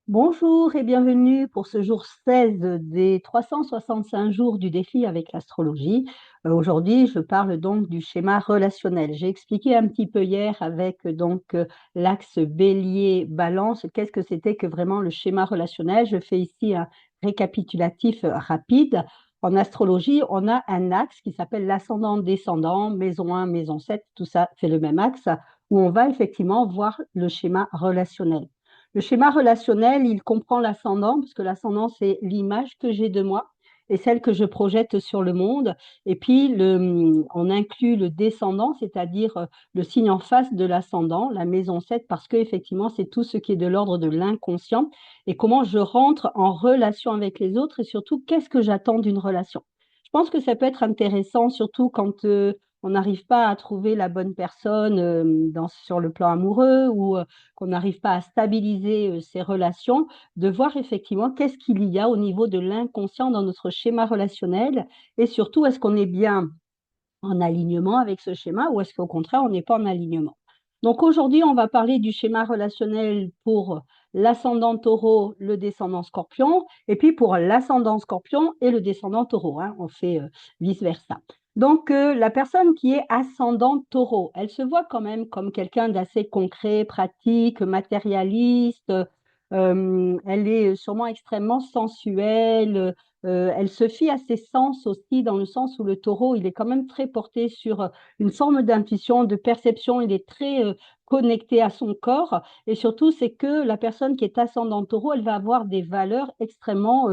Bonjour et bienvenue pour ce jour 16 des 365 jours du défi avec l'astrologie. Aujourd'hui, je parle donc du schéma relationnel. J'ai expliqué un petit peu hier avec l'axe bélier-balance, qu'est-ce que c'était que vraiment le schéma relationnel. Je fais ici un récapitulatif rapide. En astrologie, on a un axe qui s'appelle l'ascendant-descendant, maison 1, maison 7, tout ça fait le même axe, où on va effectivement voir le schéma relationnel. Le schéma relationnel, il comprend l'ascendant, parce que l'ascendant, c'est l'image que j'ai de moi et celle que je projette sur le monde. Et puis, on inclut le descendant, c'est-à-dire le signe en face de l'ascendant, la maison 7, parce qu'effectivement, c'est tout ce qui est de l'ordre de l'inconscient et comment je rentre en relation avec les autres et surtout, qu'est-ce que j'attends d'une relation. Je pense que ça peut être intéressant, surtout quand on n'arrive pas à trouver la bonne personne sur le plan amoureux ou qu'on n'arrive pas à stabiliser ces relations, de voir effectivement qu'est-ce qu'il y a au niveau de l'inconscient dans notre schéma relationnel et surtout, est-ce qu'on est bien en alignement avec ce schéma ou est-ce qu'au contraire, on n'est pas en alignement. Donc aujourd'hui, on va parler du schéma relationnel pour l'ascendant taureau, le descendant scorpion, et puis pour l'ascendant scorpion et le descendant taureau, hein, on fait vice-versa. Donc la personne qui est ascendant taureau, elle se voit quand même comme quelqu'un d'assez concret, pratique, matérialiste, elle est sûrement extrêmement sensuelle, elle se fie à ses sens aussi, dans le sens où le taureau, il est quand même très porté sur une forme d'intuition, de perception, il est très connecté à son corps. Et surtout, c'est que la personne qui est ascendant taureau, elle va avoir des valeurs extrêmement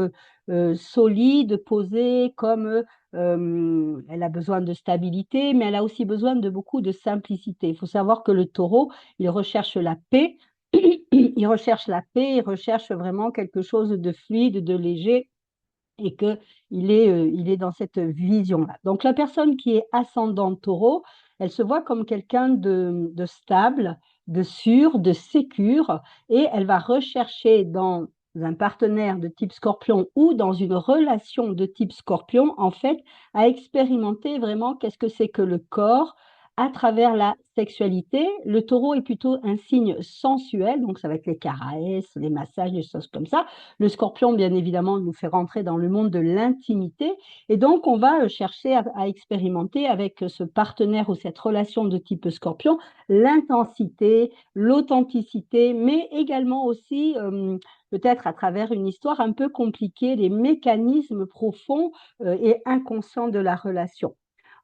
solides, posées, comme elle a besoin de stabilité, mais elle a aussi besoin de beaucoup de simplicité. Il faut savoir que le taureau, il recherche la paix. Il recherche la paix, il recherche vraiment quelque chose de fluide, de léger et il est dans cette vision-là. Donc la personne qui est ascendante taureau, elle se voit comme quelqu'un de stable, de sûr, de sécure, et elle va rechercher dans un partenaire de type scorpion ou dans une relation de type scorpion, en fait, à expérimenter vraiment qu'est-ce que c'est que le corps à travers la sexualité. Le taureau est plutôt un signe sensuel, donc ça va être les caresses, les massages, des choses comme ça. Le scorpion, bien évidemment, nous fait rentrer dans le monde de l'intimité. Et donc, on va chercher à expérimenter avec ce partenaire ou cette relation de type scorpion l'intensité, l'authenticité, mais également aussi, peut-être à travers une histoire un peu compliquée, les mécanismes profonds et inconscients de la relation.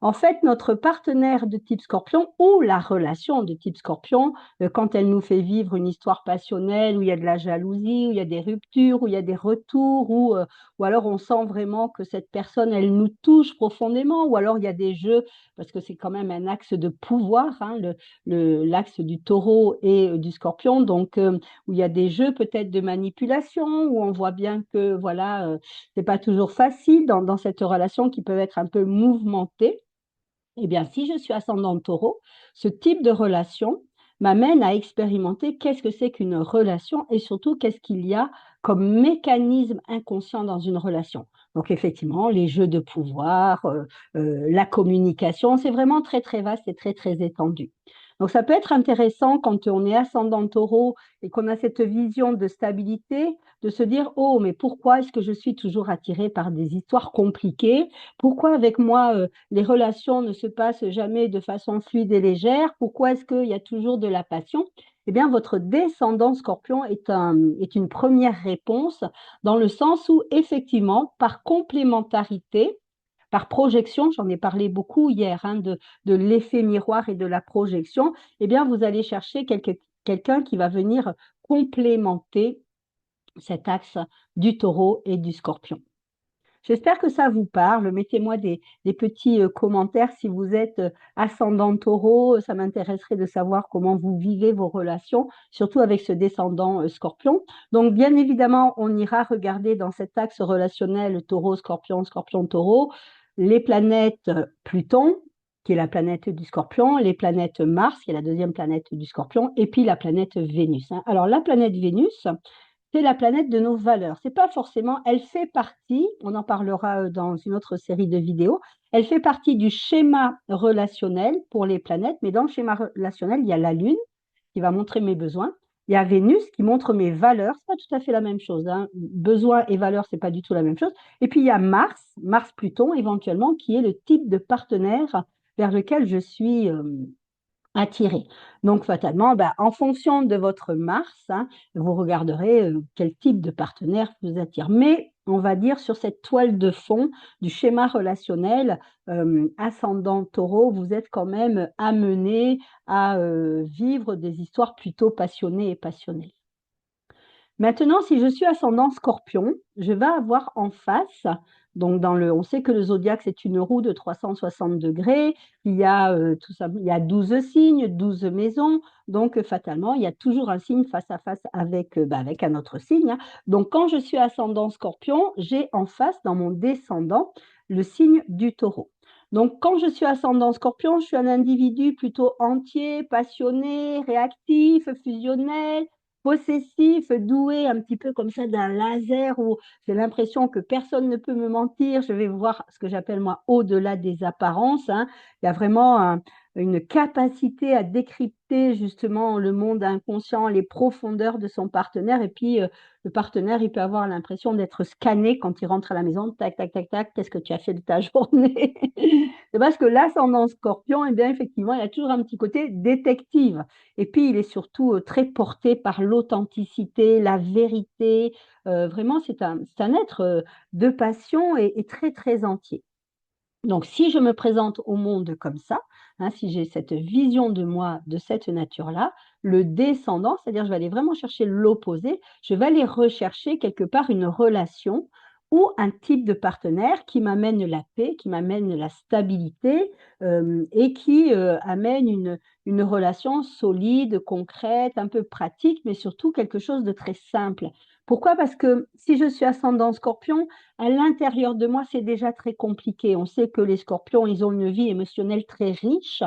En fait, notre partenaire de type scorpion ou la relation de type scorpion, quand elle nous fait vivre une histoire passionnelle où il y a de la jalousie, où il y a des ruptures, où il y a des retours, ou alors on sent vraiment que cette personne, elle nous touche profondément, ou alors il y a des jeux, parce que c'est quand même un axe de pouvoir, hein, l'axe du taureau et du scorpion, donc où il y a des jeux peut-être de manipulation, où on voit bien que voilà, c'est pas toujours facile dans cette relation qui peut être un peu mouvementée. Eh bien, si je suis ascendant taureau, ce type de relation m'amène à expérimenter qu'est-ce que c'est qu'une relation et surtout qu'est-ce qu'il y a comme mécanisme inconscient dans une relation. Donc, effectivement, les jeux de pouvoir, la communication, c'est vraiment très, très vaste et très, très étendu. Donc, ça peut être intéressant quand on est ascendant taureau et qu'on a cette vision de stabilité, de se dire, oh, mais pourquoi est-ce que je suis toujours attirée par des histoires compliquées? Pourquoi avec moi, les relations ne se passent jamais de façon fluide et légère? Pourquoi est-ce qu'il y a toujours de la passion? Eh bien, votre descendant scorpion est une première réponse dans le sens où, effectivement, par complémentarité, par projection, j'en ai parlé beaucoup hier, hein, de l'effet miroir et de la projection, eh bien, vous allez chercher quelqu'un qui va venir complémenter cet axe du taureau et du scorpion. J'espère que ça vous parle. Mettez-moi des petits commentaires si vous êtes ascendant taureau. Ça m'intéresserait de savoir comment vous vivez vos relations, surtout avec ce descendant scorpion. Donc, bien évidemment, on ira regarder dans cet axe relationnel taureau-scorpion, scorpion-taureau, les planètes Pluton, qui est la planète du scorpion, les planètes Mars, qui est la deuxième planète du scorpion, et puis la planète Vénus, hein. Alors, la planète Vénus, c'est la planète de nos valeurs. C'est pas forcément, elle fait partie, on en parlera dans une autre série de vidéos, elle fait partie du schéma relationnel pour les planètes, mais dans le schéma relationnel, il y a la Lune qui va montrer mes besoins. Il y a Vénus qui montre mes valeurs, c'est pas tout à fait la même chose, hein. Besoin et valeurs, c'est pas du tout la même chose. Et puis il y a Mars, Mars-Pluton éventuellement, qui est le type de partenaire vers lequel je suis attiré. Donc, fatalement, ben, en fonction de votre Mars, hein, vous regarderez quel type de partenaire vous attire. Mais on va dire sur cette toile de fond du schéma relationnel, ascendant taureau, vous êtes quand même amené à vivre des histoires plutôt passionnées et passionnelles. Maintenant, si je suis ascendant scorpion, je vais avoir en face, donc on sait que le zodiaque, c'est une roue de 360 degrés, il y a, tout ça, il y a 12 signes, 12 maisons, donc fatalement, il y a toujours un signe face à face avec un autre signe, hein. Donc, quand je suis ascendant scorpion, j'ai en face, dans mon descendant, le signe du taureau. Donc, quand je suis ascendant scorpion, je suis un individu plutôt entier, passionné, réactif, fusionnel, possessif, doué un petit peu comme ça d'un laser où j'ai l'impression que personne ne peut me mentir. Je vais voir ce que j'appelle moi au-delà des apparences, hein. Il y a vraiment une capacité à décrypter justement le monde inconscient, les profondeurs de son partenaire. Et puis, le partenaire, il peut avoir l'impression d'être scanné quand il rentre à la maison. Tac, tac, tac, tac, qu'est-ce que tu as fait de ta journée? C'est parce que l'ascendant scorpion, eh bien, effectivement, il y a toujours un petit côté détective. Et puis, il est surtout très porté par l'authenticité, la vérité. Vraiment, c'est un être de passion et très, très entier. Donc, si je me présente au monde comme ça, hein, si j'ai cette vision de moi de cette nature-là, le descendant, c'est-à-dire je vais aller vraiment chercher l'opposé, je vais aller rechercher quelque part une relation ou un type de partenaire qui m'amène la paix, qui m'amène la stabilité et qui amène une relation solide, concrète, un peu pratique, mais surtout quelque chose de très simple. Pourquoi? Parce que si je suis ascendant scorpion, à l'intérieur de moi, c'est déjà très compliqué. On sait que les scorpions, ils ont une vie émotionnelle très riche,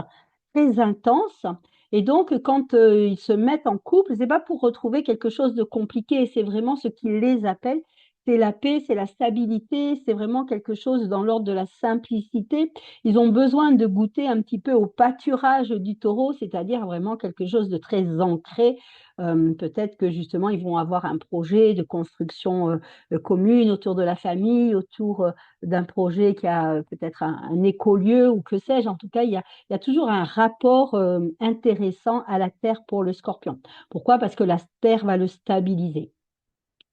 très intense. Et donc, quand ils se mettent en couple, c'est pas pour retrouver quelque chose de compliqué, c'est vraiment ce qui les appelle. C'est la paix, c'est la stabilité, c'est vraiment quelque chose dans l'ordre de la simplicité. Ils ont besoin de goûter un petit peu au pâturage du taureau, c'est-à-dire vraiment quelque chose de très ancré. Peut-être que justement, ils vont avoir un projet de construction commune autour de la famille, autour d'un projet qui a peut-être un écolieu ou que sais-je. En tout cas, il y a toujours un rapport intéressant à la Terre pour le scorpion. Pourquoi? Parce que la Terre va le stabiliser.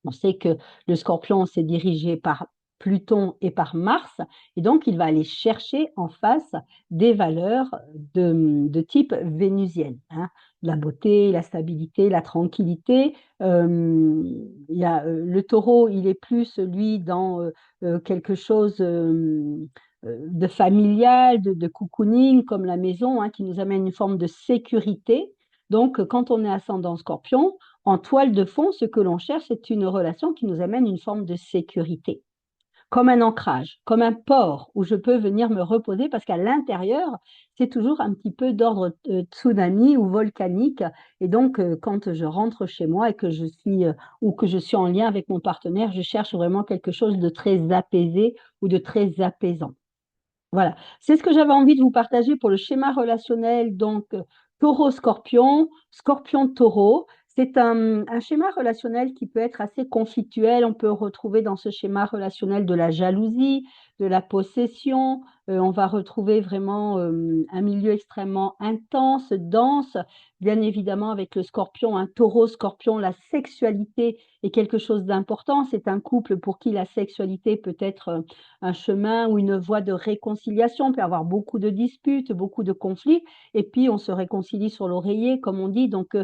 On sait que le scorpion, s'est dirigé par Pluton et par Mars, et donc il va aller chercher en face des valeurs de type vénusienne, hein. La beauté, la stabilité, la tranquillité. Le taureau, il est plus, lui, dans quelque chose de familial, de cocooning, comme la maison, hein, qui nous amène une forme de sécurité. Donc, quand on est ascendant scorpion, en toile de fond, ce que l'on cherche, c'est une relation qui nous amène une forme de sécurité, comme un ancrage, comme un port où je peux venir me reposer parce qu'à l'intérieur, c'est toujours un petit peu d'ordre tsunami ou volcanique. Et donc, quand je rentre chez moi et que je suis ou que je suis en lien avec mon partenaire, je cherche vraiment quelque chose de très apaisé ou de très apaisant. Voilà, c'est ce que j'avais envie de vous partager pour le schéma relationnel, donc taureau-scorpion, scorpion-taureau. C'est un schéma relationnel qui peut être assez conflictuel. On peut retrouver dans ce schéma relationnel de la jalousie, de la possession. On va retrouver vraiment un milieu extrêmement intense, dense. Bien évidemment, avec le scorpion, un taureau-scorpion, la sexualité est quelque chose d'important. C'est un couple pour qui la sexualité peut être un chemin ou une voie de réconciliation. On peut avoir beaucoup de disputes, beaucoup de conflits, et puis on se réconcilie sur l'oreiller, comme on dit. Donc,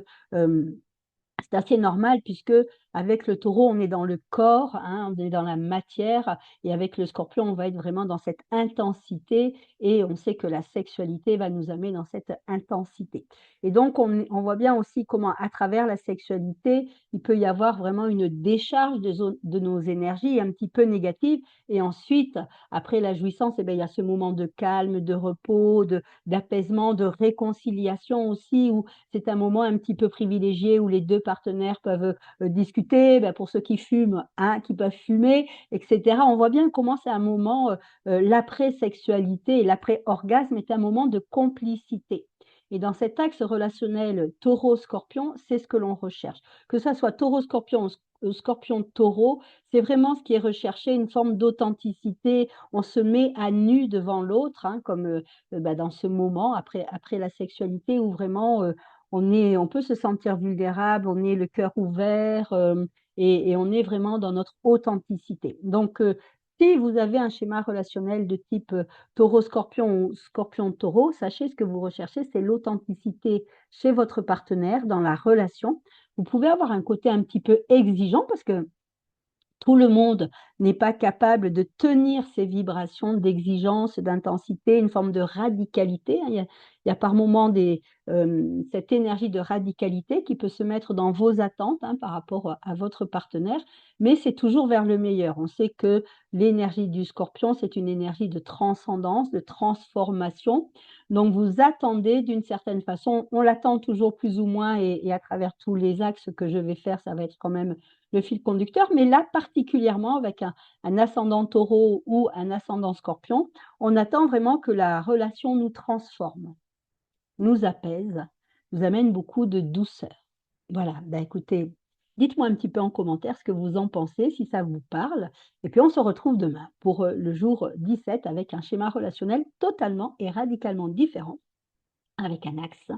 c'est assez normal puisque avec le taureau, on est dans le corps, hein, on est dans la matière, et avec le scorpion, on va être vraiment dans cette intensité, et on sait que la sexualité va nous amener dans cette intensité. Et donc, on voit bien aussi comment, à travers la sexualité, il peut y avoir vraiment une décharge de nos énergies un petit peu négatives. Et ensuite, après la jouissance, eh bien, il y a ce moment de calme, de repos, d'apaisement, de réconciliation aussi, où c'est un moment un petit peu privilégié où les deux partenaires peuvent discuter, ben pour ceux qui fument, hein, qui peuvent fumer, etc. On voit bien comment c'est un moment, l'après-sexualité et l'après-orgasme est un moment de complicité. Et dans cet axe relationnel taureau-scorpion, c'est ce que l'on recherche. Que ça soit taureau-scorpion ou scorpion-taureau, c'est vraiment ce qui est recherché, une forme d'authenticité. On se met à nu devant l'autre, hein, comme, bah, dans ce moment après la sexualité où vraiment, on peut se sentir vulnérable, on est le cœur ouvert, et on est vraiment dans notre authenticité. Donc, si vous avez un schéma relationnel de type, taureau-scorpion ou scorpion-taureau, sachez ce que vous recherchez, c'est l'authenticité chez votre partenaire dans la relation. Vous pouvez avoir un côté un petit peu exigeant parce que tout le monde n'est pas capable de tenir ces vibrations d'exigence, d'intensité, une forme de radicalité, hein. Il y a par moments cette énergie de radicalité qui peut se mettre dans vos attentes, hein, par rapport à votre partenaire, mais c'est toujours vers le meilleur. On sait que l'énergie du Scorpion, c'est une énergie de transcendance, de transformation. Donc vous attendez d'une certaine façon, on l'attend toujours plus ou moins et à travers tous les axes que je vais faire, ça va être quand même le fil conducteur, mais là particulièrement avec un ascendant taureau ou un ascendant scorpion, on attend vraiment que la relation nous transforme, nous apaise, nous amène beaucoup de douceur. Voilà, bah, écoutez, dites-moi un petit peu en commentaire ce que vous en pensez, si ça vous parle, et puis on se retrouve demain pour, le jour 17 avec un schéma relationnel totalement et radicalement différent, avec un axe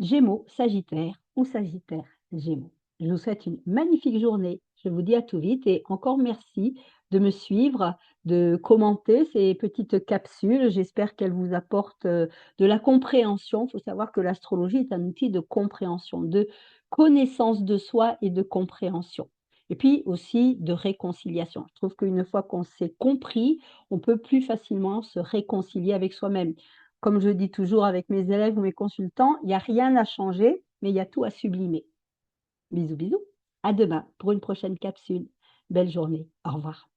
Gémeaux, Sagittaire ou Sagittaire, Gémeaux. Je vous souhaite une magnifique journée. Je vous dis à tout vite et encore merci de me suivre, de commenter ces petites capsules. J'espère qu'elles vous apportent, de la compréhension. Il faut savoir que l'astrologie est un outil de compréhension, de connaissance de soi et de compréhension. Et puis aussi de réconciliation. Je trouve qu'une fois qu'on s'est compris, on peut plus facilement se réconcilier avec soi-même. Comme je dis toujours avec mes élèves ou mes consultants, il y a rien à changer, mais il y a tout à sublimer. Bisous, bisous. À demain pour une prochaine capsule. Belle journée. Au revoir.